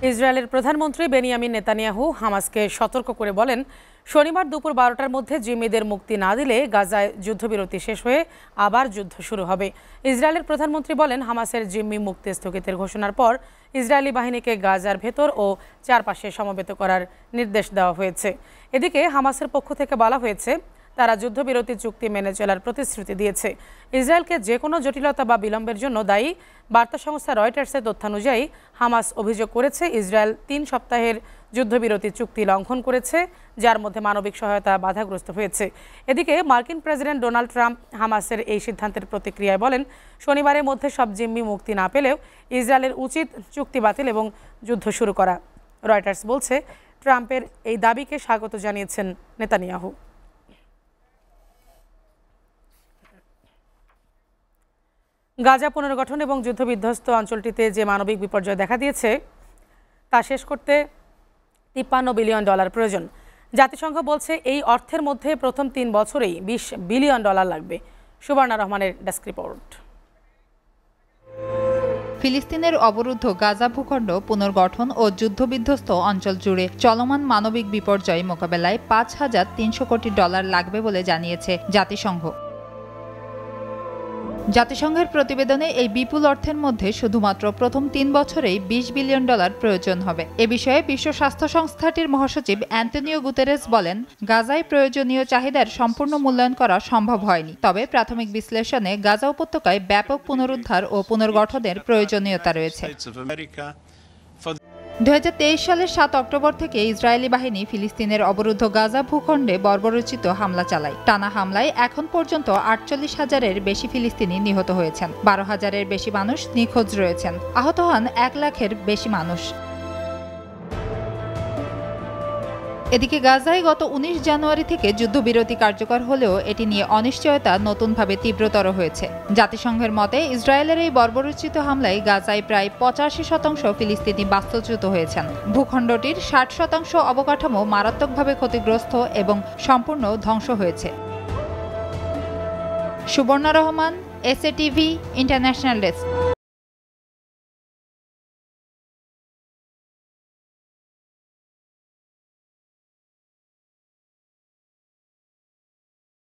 ইসরায়েলের প্রধানমন্ত্রী Benjamin Netanyahu হামাসকে সতর্ক করে বলেন, শনিবার দুপুর 12টার মধ্যে জিম্মিদের মুক্তি না দিলে গাজায় যুদ্ধবিরতি শেষ হয়ে আবার যুদ্ধ শুরু হবে। ইসরায়েলের প্রধানমন্ত্রী বলেন, হামাসের জিম্মি মুক্তি স্থগিতের ঘোষণার পর ইসরায়েলি বাহিনীকে গাজার ভেতর ও চারপাশে সমবেত করার নির্দেশ দেওয়া হয়েছে। এদিকে হামাসের পক্ষ থেকে বলা হয়েছে, তারা যুদ্ধবিরতি চুক্তি মেনে চলার প্রতিশ্রুতি দিয়েছে। ইসরায়েলকে যে কোনো জটিলতা বা বিলম্বের জন্য দায়ী বার্তা সংস্থা রয়টার্সের তথ্যানুযায়ী হামাস অভিযোগ করেছে, ইসরায়েল 3 সপ্তাহের যুদ্ধবিরতি চুক্তি লঙ্ঘন করেছে, যার মধ্যে মানবিক সহায়তা বাধাগ্রস্ত হয়েছে। এদিকে মার্কিন প্রেসিডেন্ট ডোনাল্ড ট্রাম্প হামাসের এই সিদ্ধান্তের প্রতিক্রিয়ায় বলেন, শনিবারের মধ্যে সব জিম্মি মুক্তি না পেলেও ইসরায়েলের উচিত চুক্তি বাতিল এবং যুদ্ধ শুরু করা। রয়টার্স বলছে, ট্রাম্পের এই দাবিকে স্বাগত জানিয়েছেন নেতানিয়াহু। গাজা পুনর্গঠন এবং যুদ্ধবিধ্বস্ত অঞ্চলটিতে যে মানবিক বিপর্যয় দেখা দিয়েছে তা শেষ করতে $53 বিলিয়ন প্রয়োজন। জাতিসংঘ বলছে, এই অর্থের মধ্যে প্রথম 3 বছরেই $20 বিলিয়ন লাগবে। সুবর্ণা রহমানের ডেস্ক রিপোর্ট। ফিলিস্তিনের অবরুদ্ধ গাজা ভূখণ্ড পুনর্গঠন ও যুদ্ধবিধ্বস্ত অঞ্চল জুড়ে চলমান মানবিক বিপর্যয় মোকাবেলায় $5,300 কোটি লাগবে বলে জানিয়েছে জাতিসংঘ। জাতিসংঘের প্রতিবেদনে এই বিপুল অর্থের মধ্যে শুধুমাত্র প্রথম 3 বছরেই $20 বিলিয়ন প্রয়োজন হবে। এ বিষয়ে বিশ্ব স্বাস্থ্য সংস্থাটির মহাসচিব অ্যান্টনিও গুতেরেস বলেন, গাজায় প্রয়োজনীয় চাহিদার সম্পূর্ণ মূল্যায়ন করা সম্ভব হয়নি, তবে প্রাথমিক বিশ্লেষণে গাজা উপত্যকায় ব্যাপক পুনরুদ্ধার ও পুনর্গঠনের প্রয়োজনীয়তা রয়েছে। 2023 সালের 7 অক্টোবর থেকে ইসরায়েলি বাহিনী ফিলিস্তিনের অবরুদ্ধ গাজা ভূখণ্ডে বর্বরোচিত হামলা চালায়। টানা হামলায় এখন পর্যন্ত 48,000-এর বেশি ফিলিস্তিনি নিহত হয়েছেন, 12,000-এর বেশি মানুষ নিখোঁজ রয়েছেন, আহত হন 1 লাখের বেশি মানুষ। এদিকে গাজায় গত 19 জানুয়ারি থেকে যুদ্ধবিরতি কার্যকর হলেও এটি নিয়ে অনিশ্চয়তা নতুনভাবে তীব্রতর হয়েছে। জাতিসংঘের মতে, ইসরায়েলের এই বর্বরোচিত হামলায় গাজায় প্রায় 85% ফিলিস্তিনি বাস্তুচ্যুত হয়েছেন। ভূখণ্ডটির 60% অবকাঠামো মারাত্মকভাবে ক্ষতিগ্রস্ত এবং সম্পূর্ণ ধ্বংস হয়েছে। Suborna Rahman, SA TV, international desk.